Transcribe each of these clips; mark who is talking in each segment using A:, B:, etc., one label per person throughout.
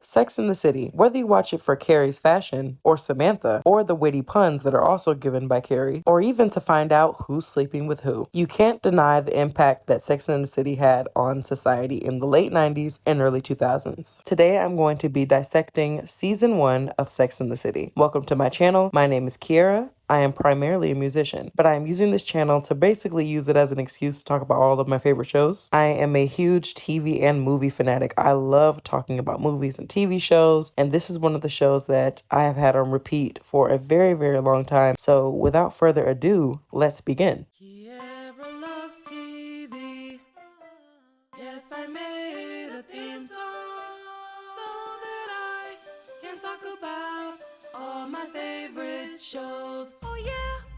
A: Sex and the City, whether you watch it for Carrie's fashion, or Samantha, or the witty puns that are also given by Carrie, or even to find out who's sleeping with who, you can't deny the impact that Sex and the City had on society in the late 90s and early 2000s. Today I'm going to be dissecting Season 1 of Sex and the City. Welcome to my channel. My name is Kierra. I am primarily a musician, but I am using this channel to basically use it as an excuse to talk about all of my favorite shows. I am a huge TV and movie fanatic. I love talking about movies and TV shows, and this is one of the shows that I have had on repeat for a very, very long time. So without further ado, let's begin.
B: Kierra loves TV. Yes, I made a theme song so that I can talk about all my favorite shows. Oh yeah!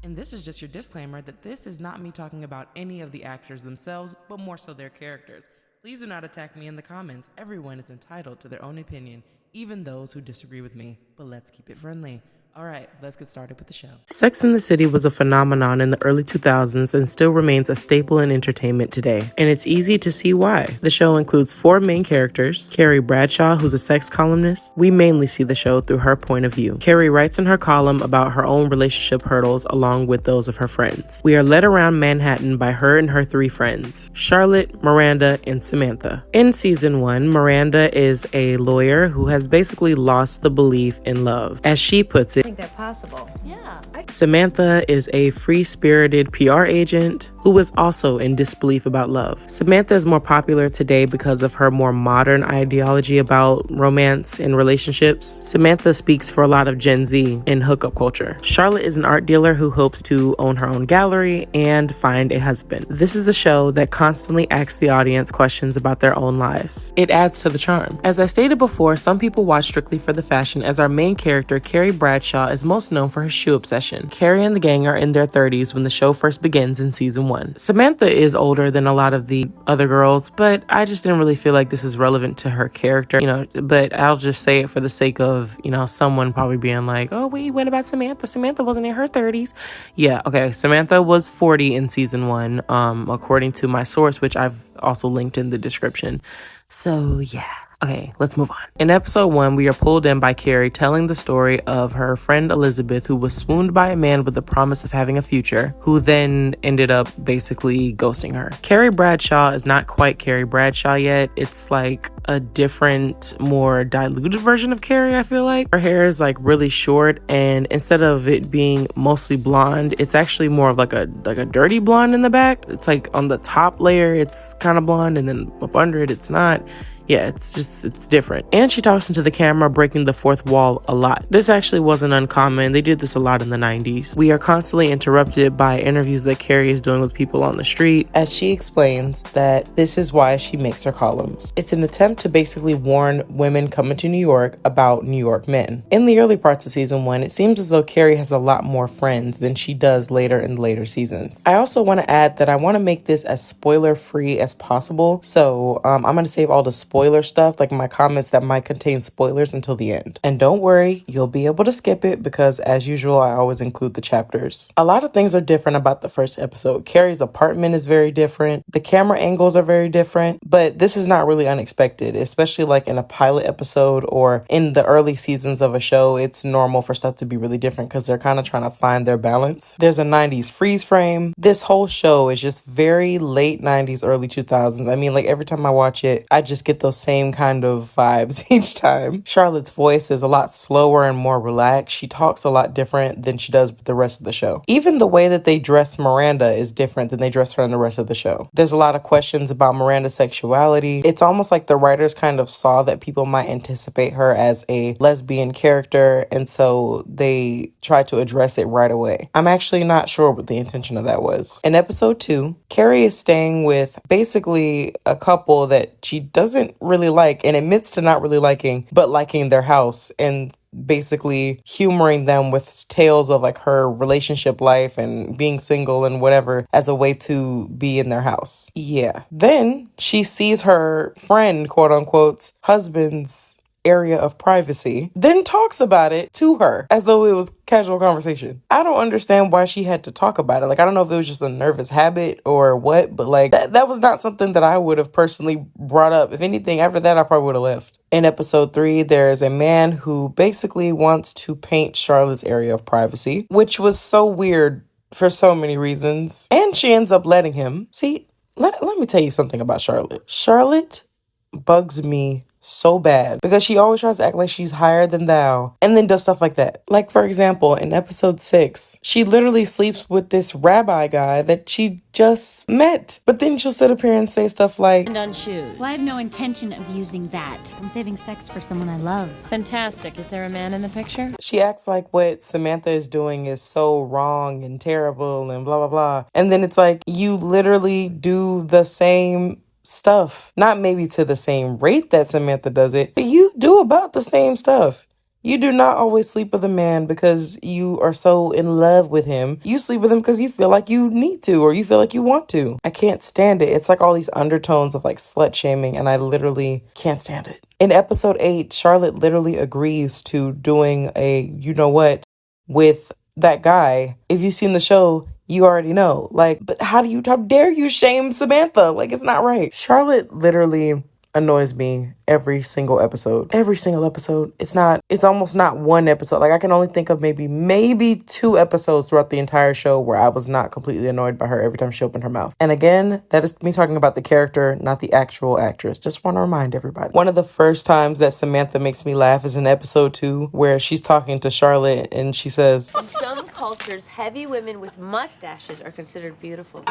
B: And this is just your disclaimer that this is not me talking about any of the actors themselves, but more so their characters. Please do not attack me in the comments. Everyone is entitled to their own opinion, even those who disagree with me. But let's keep it friendly. All right, let's get started with the show. Sex and the City was a phenomenon in the early 2000s and still remains a staple in entertainment today. And it's easy to see why. The show includes 4 main characters. Carrie Bradshaw, who's a sex columnist. We mainly see the show through her point of view. Carrie writes in her column about her own relationship hurdles along with those of her friends. We are led around Manhattan by her and her 3 friends, Charlotte, Miranda, and Samantha. In season 1, Miranda is a lawyer who has basically lost the belief in love. As she puts it,
C: I think they're possible. Yeah.
B: Samantha is a free-spirited PR agent who is also in disbelief about love. Samantha is more popular today because of her more modern ideology about romance and relationships. Samantha speaks for a lot of Gen Z in hookup culture. Charlotte is an art dealer who hopes to own her own gallery and find a husband. This is a show that constantly asks the audience questions about their own lives. It adds to the charm. As I stated before, some people watch strictly for the fashion, as our main character, Carrie Bradshaw, is most known for her shoe obsession. Carrie and the gang are in their 30s when the show first begins in season 1. Samantha is older than a lot of the other girls, but I just didn't really feel like this is relevant to her character, but I'll just say it for the sake of, someone probably being like, oh, wait, what about Samantha? Samantha wasn't in her 30s. Yeah, okay, Samantha was 40 in season 1, according to my source, which I've also linked in the description. So, yeah. Okay, let's move on. In episode 1, we are pulled in by Carrie telling the story of her friend Elizabeth, who was swooned by a man with the promise of having a future, who then ended up basically ghosting her. Carrie Bradshaw is not quite Carrie Bradshaw yet. It's like a different, more diluted version of Carrie, I feel like. Her hair is like really short, and instead of it being mostly blonde, it's actually more of like a dirty blonde in the back. It's like on the top layer, it's kind of blonde, and then up under it, it's not. Yeah, it's different. And she talks into the camera, breaking the fourth wall a lot. This actually wasn't uncommon. They did this a lot in the 90s. We are constantly interrupted by interviews that Carrie is doing with people on the street,
A: As she explains that this is why she makes her columns. It's an attempt to basically warn women coming to New York about New York men. In the early parts of season 1, it seems as though Carrie has a lot more friends than she does later in later seasons. I also want to add that I want to make this as spoiler-free as possible, so I'm going to save all the spoiler stuff, like my comments that might contain spoilers, until the end. And don't worry, you'll be able to skip it because, as usual, I always include the chapters. A lot of things are different about the first episode. Carrie's apartment is very different. The camera angles are very different, but this is not really unexpected, especially like in a pilot episode or in the early seasons of a show. It's normal for stuff to be really different because they're kind of trying to find their balance. There's a 90s freeze frame. This whole show is just very late 90s, early 2000s. I mean, like every time I watch it, I just get those same kind of vibes each time. Charlotte's voice is a lot slower and more relaxed. She talks a lot different than she does with the rest of the show. Even the way that they dress Miranda is different than they dress her in the rest of the show. There's a lot of questions about Miranda's sexuality. It's almost like the writers kind of saw that people might anticipate her as a lesbian character, and so they tried to address it right away. I'm actually not sure what the intention of that was. In episode 2, Carrie is staying with basically a couple that she doesn't really like and admits to not really liking, but liking their house, and basically humoring them with tales of like her relationship life and being single and whatever as a way to be in their house. Yeah. Then she sees her friend, quote unquote, husband's area of privacy, then talks about it to her as though it was casual conversation. I don't understand why she had to talk about it. Like, I don't know if it was just a nervous habit or what, but like that was not something that I would have personally brought up. If anything, after that, I probably would have left. In episode 3, there's a man who basically wants to paint Charlotte's area of privacy, which was so weird for so many reasons. And she ends up letting him. See, let me tell you something about Charlotte. Charlotte bugs me so bad because she always tries to act like she's higher than thou and then does stuff like that. Like, for example, in episode 6, she literally sleeps with this rabbi guy that she just met. But then she'll sit up here and say stuff like,
C: and on shoes.
D: Well, I have no intention of using that. I'm saving sex for someone I love.
C: Fantastic. Is there a man in the picture?
A: She acts like what Samantha is doing is so wrong and terrible and blah, blah, blah. And then it's like, you literally do the same stuff. Not maybe to the same rate that Samantha does it, but you do about the same stuff. You do not always sleep with a man because you are so in love with him. You sleep with him because you feel like you need to or you feel like you want to. I can't stand it. It's like all these undertones of like slut shaming, and I literally can't stand it. In episode 8, Charlotte literally agrees to doing a you know what with that guy. If you've seen the show, you already know. Like, but how dare you shame Samantha? Like, it's not right. Charlotte literally annoys me every single episode. Every single episode. It's almost not one episode. Like, I can only think of maybe 2 episodes throughout the entire show where I was not completely annoyed by her every time she opened her mouth. And again, that is me talking about the character, not the actual actress. Just want to remind everybody. One of the first times that Samantha makes me laugh is in episode 2, where she's talking to Charlotte and she says,
E: in some cultures, heavy women with mustaches are considered beautiful.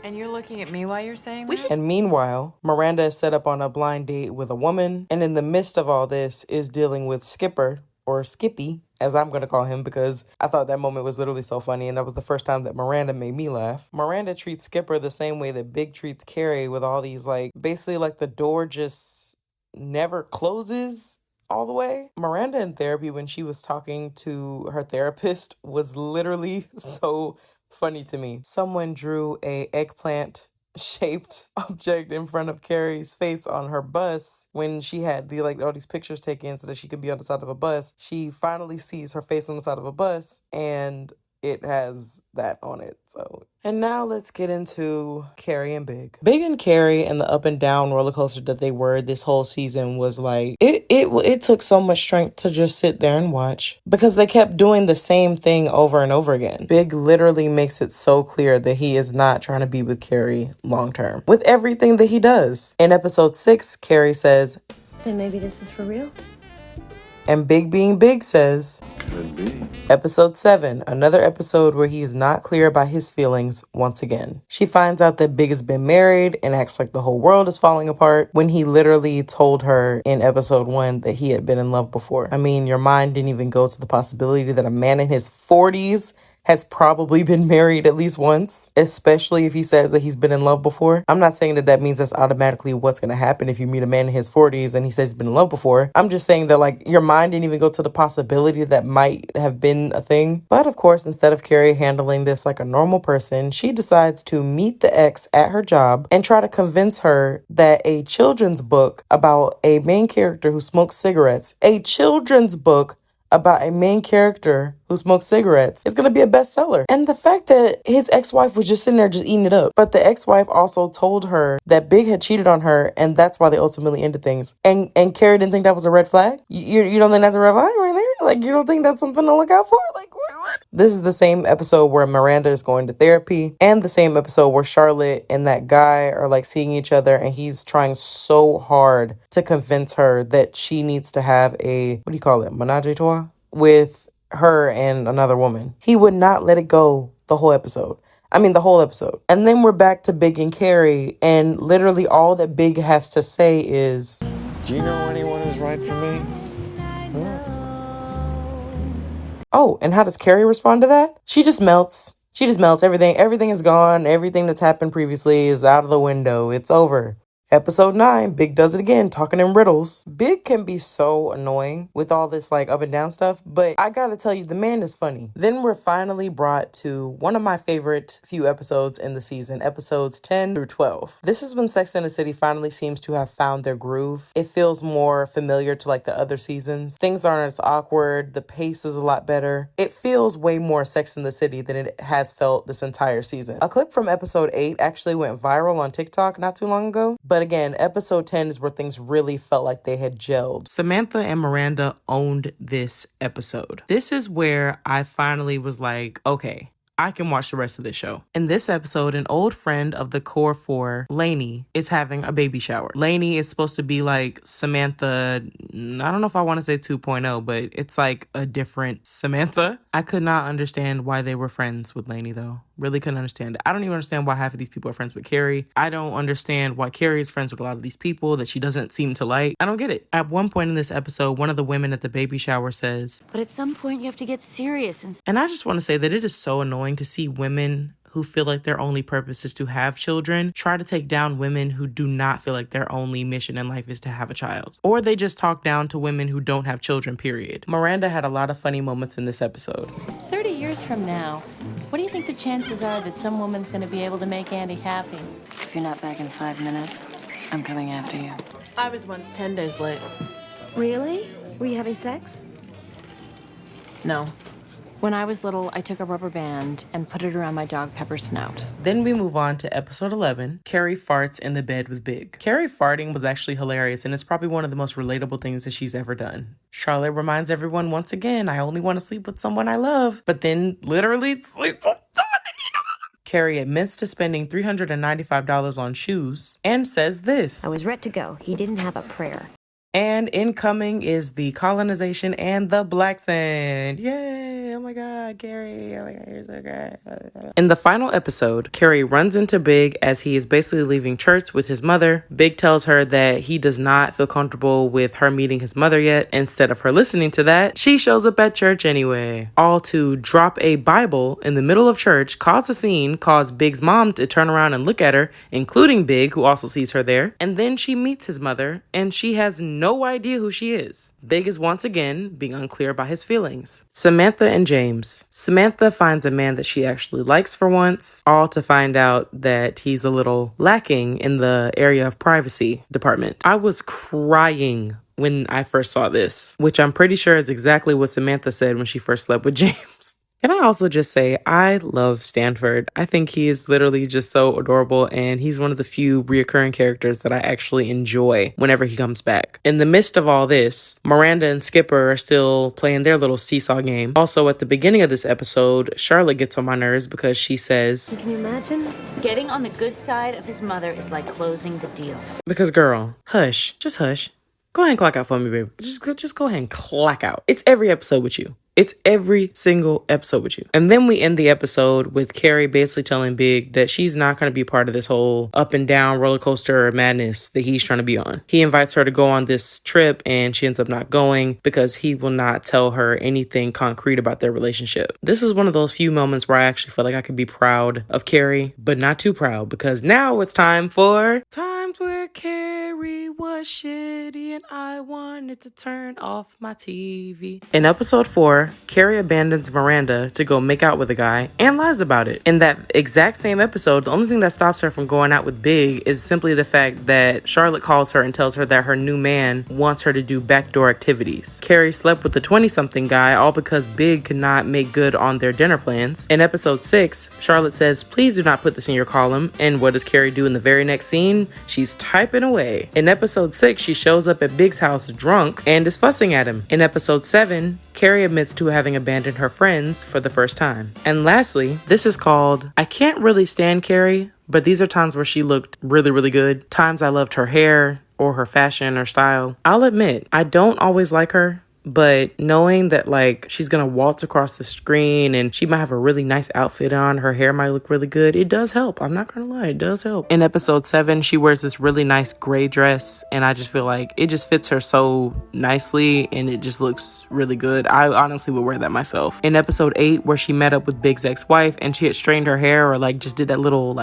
F: And you're looking at me while you're saying that?
A: And meanwhile, Miranda is set up on a blind date with a woman, and in the midst of all this is dealing with Skipper, or Skippy, as I'm going to call him, because I thought that moment was literally so funny, and that was the first time that Miranda made me laugh. Miranda treats Skipper the same way that Big treats Carrie, with all these, like, basically like the door just never closes all the way. Miranda in therapy, when she was talking to her therapist, was literally so funny to me. Someone drew a eggplant shaped object in front of Carrie's face on her bus when she had all these pictures taken so that she could be on the side of a bus. She finally sees her face on the side of a bus and it has that on it. And now let's get into Carrie and Big. Big and Carrie and the up and down roller coaster that they were this whole season was like, it took so much strength to just sit there and watch because they kept doing the same thing over and over again. Big literally makes it so clear that he is not trying to be with Carrie long term with everything that he does. In episode 6, Carrie says,
E: Then maybe this is for real?
A: And Big being Big says,
G: Could be.
A: Episode 7, another episode where he is not clear about his feelings once again. She finds out that Big has been married and acts like the whole world is falling apart when he literally told her in episode 1 that he had been in love before. I mean, your mind didn't even go to the possibility that a man in his 40s has probably been married at least once, especially if he says that he's been in love before. I'm not saying that means that's automatically what's going to happen if you meet a man in his 40s and he says he's been in love before. I'm just saying that, like, your mind didn't even go to the possibility that might have been a thing. But of course, instead of Carrie handling this like a normal person, she decides to meet the ex at her job and try to convince her that a children's book about a main character who smokes cigarettes, who smokes cigarettes is going to be a bestseller. And the fact that his ex-wife was just sitting there just eating it up. But the ex-wife also told her that Big had cheated on her and that's why they ultimately ended things. And Carrie didn't think that was a red flag? You don't think that's a red flag right there? Like, you don't think that's something to look out for? Like, what? This is the same episode where Miranda is going to therapy and the same episode where Charlotte and that guy are like seeing each other and he's trying so hard to convince her that she needs to have a, menage a trois with her and another woman. He would not let it go the whole episode. And then we're back to Big and Carrie, and literally all that Big has to say is,
G: Do you know anyone who's right for me?
A: Oh, and how does Carrie respond to that? She just melts. Everything is gone. Everything that's happened previously is out of the window. It's over. Episode 9, Big does it again, talking in riddles. Big can be so annoying with all this like up and down stuff, but I gotta tell you, the man is funny. Then we're finally brought to one of my favorite few episodes in the season, episodes 10 through 12. This is when Sex and the City finally seems to have found their groove. It feels more familiar to like the other seasons. Things aren't as awkward, the pace is a lot better. It feels way more Sex and the City than it has felt this entire season. A clip from episode 8 actually went viral on TikTok not too long ago, but again, episode 10 is where things really felt like they had gelled.
B: Samantha and Miranda owned this episode. This is where I finally was like, okay, I can watch the rest of this show. In this episode, an old friend of the core four, Lainey, is having a baby shower. Lainey is supposed to be like Samantha, I don't know if I want to say 2.0, but it's like a different Samantha. I could not understand why they were friends with Lainey though. Really couldn't understand it. I don't even understand why half of these people are friends with Carrie. I don't understand why Carrie is friends with a lot of these people that she doesn't seem to like. I don't get it. At one point in this episode, one of the women at the baby shower says,
D: But at some point, you have to get serious
B: and I just want to say that it is so annoying to see women who feel like their only purpose is to have children try to take down women who do not feel like their only mission in life is to have a child. Or they just talk down to women who don't have children, period.
A: Miranda had a lot of funny moments in this episode.
C: 30 years from now, what do you think the chances are that some woman's going to be able to make Andy happy?
H: If you're not back in 5 minutes, I'm coming after you.
C: I was once 10 days late.
E: Really? Were you having sex?
C: No. When I was little, I took a rubber band and put it around my dog Pepper's snout.
B: Then we move on to episode 11, Carrie farts in the bed with Big. Carrie farting was actually hilarious, and it's probably one of the most relatable things that she's ever done. Charlotte reminds everyone once again, I only want to sleep with someone I love, but then literally sleeps with someone that she doesn't. Carrie admits to spending $395 on shoes and says this.
D: I was ready to go. He didn't have a prayer.
B: And incoming is the colonization and the black sand. Yay! Oh my God, Carrie. Oh my God, you're so great. In the final episode, Carrie runs into Big as he is basically leaving church with his mother. Big tells her that he does not feel comfortable with her meeting his mother yet. Instead of her listening to that, she shows up at church anyway. All to drop a Bible in the middle of church, cause a scene, cause Big's mom to turn around and look at her, including Big, who also sees her there. And then she meets his mother, and she has no idea who she is. Big is once again being unclear about his feelings. Samantha and James. Samantha finds a man that she actually likes for once, all to find out that he's a little lacking in the area of privacy department. I was crying when I first saw this, which I'm pretty sure is exactly what Samantha said when she first slept with James. Can I also just say, I love Stanford. I think he is literally just so adorable, and he's one of the few reoccurring characters that I actually enjoy whenever he comes back. In the midst of all this, Miranda and Skipper are still playing their little seesaw game. Also, at the beginning of this episode, Charlotte gets on my nerves because she says,
E: Can you imagine?
D: Getting on the good side of his mother is like closing the deal.
B: because girl, hush, just hush. Go ahead and clock out for me, baby. Just go ahead and clock out. It's every episode with you. It's every single episode with you. And then we end the episode with Carrie basically telling Big that she's not going to be part of this whole up and down roller coaster madness that he's trying to be on. He invites her to go on this trip and she ends up not going because he will not tell her anything concrete about their relationship. This is one of those few moments where I actually feel like I could be proud of Carrie, but not too proud, because now it's time for times where Carrie was shitty and I wanted to turn off my TV. In episode 4, Carrie abandons Miranda to go make out with a guy and lies about it. In that exact same episode, the only thing that stops her from going out with Big is simply the fact that Charlotte calls her and tells her that her new man wants her to do backdoor activities. Carrie slept with the 20-something guy all because Big could not make good on their dinner plans. In episode 6, Charlotte says, please do not put this in your column. And what does Carrie do in the very next scene? She's typing away. In episode 6, she shows up at Big's house drunk and is fussing at him. In episode 7, Carrie admits to having abandoned her friends for the first time. And lastly, this is called I Can't Really Stand Carrie, but these are times where she looked really, really good. Times I loved her hair or her fashion or style. I'll admit, I don't always like her, but knowing that like she's gonna waltz across the screen and she might have a really nice outfit on, her hair might look really good, it does help. I'm not gonna lie, it does help. In episode 7, she wears this really nice gray dress and I just feel like it just fits her so nicely and it just looks really good. I honestly would wear that myself. In episode 8, where she met up with Big's ex-wife and she had straightened her hair or like just did that little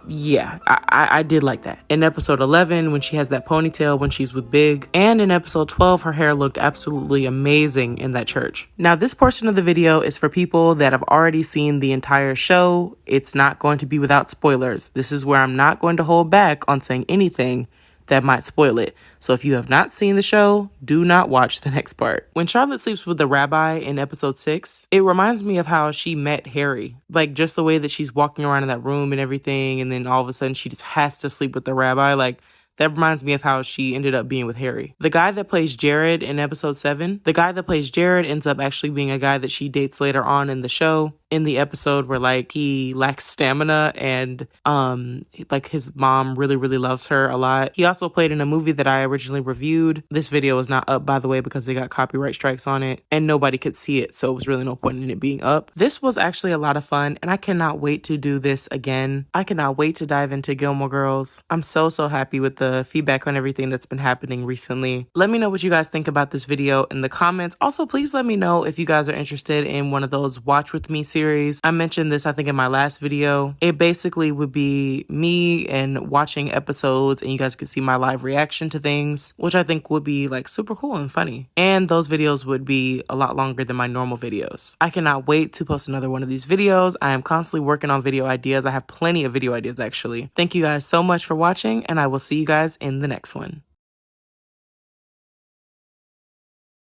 B: yeah, I did like that. In episode 11, when she has that ponytail when she's with Big, and in episode 12, her hair looked absolutely amazing in that church. Now, this portion of the video is for people that have already seen the entire show. It's not going to be without spoilers. This is where I'm not going to hold back on saying anything that might spoil it. So if you have not seen the show, do not watch the next part. When Charlotte sleeps with the rabbi in episode 6, it reminds me of how she met Harry. Like, just the way that she's walking around in that room and everything, and then all of a sudden she just has to sleep with the rabbi. Like, that reminds me of how she ended up being with Harry. The guy that plays Jared in episode 7, the guy that plays Jared ends up actually being a guy that she dates later on in the show. In the episode where, like, he lacks stamina and, like, his mom really, really loves her a lot. He also played in a movie that I originally reviewed. This video is not up, by the way, because they got copyright strikes on it and nobody could see it, so it was really no point in it being up. This was actually a lot of fun, and I cannot wait to do this again. I cannot wait to dive into Gilmore Girls. I'm so happy with the feedback on everything that's been happening recently. Let me know what you guys think about this video in the comments. Also, please let me know if you guys are interested in one of those Watch With Me series. I mentioned this, I think, in my last video. It basically would be me and watching episodes, and you guys could see my live reaction to things, which I think would be like super cool and funny. And those videos would be a lot longer than my normal videos. I cannot wait to post another one of these videos. I am constantly working on video ideas. I have plenty of video ideas, actually. Thank you guys so much for watching, and I will see you guys in the next one.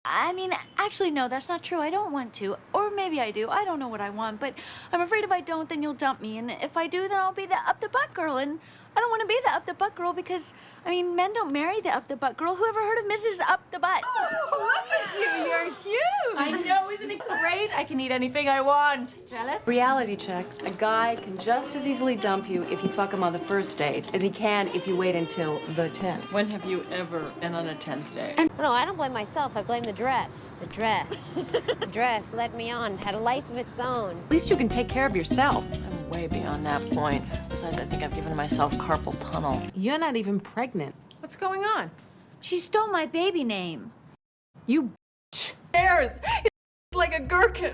D: I mean, actually, no, that's not true. I don't want to. Or maybe I do. I don't know what I want, but I'm afraid if I don't, then you'll dump me. And if I do, then I'll be the up-the-butt girl. And I don't want to be the up-the-butt girl because, I mean, men don't marry the up-the-butt girl. Who ever heard of Mrs. Up-the-Butt?
F: Oh, look at you. You're huge.
D: I know, isn't it great? I can eat anything I want. Jealous?
H: Reality check. A guy can just as easily dump you if you fuck him on the first date as he can if you wait until the 10th.
C: When have you ever been on a 10th day?
I: No, I don't blame myself. I blame the dress. The dress. The dress led me on. Had a life of its own.
H: At least you can take care of yourself.
C: I'm way beyond that point. Besides, I think I've given myself carpal tunnel.
H: You're not even pregnant.
F: What's going on?
D: She stole my baby name.
H: You
F: Bears. It's like a gherkin.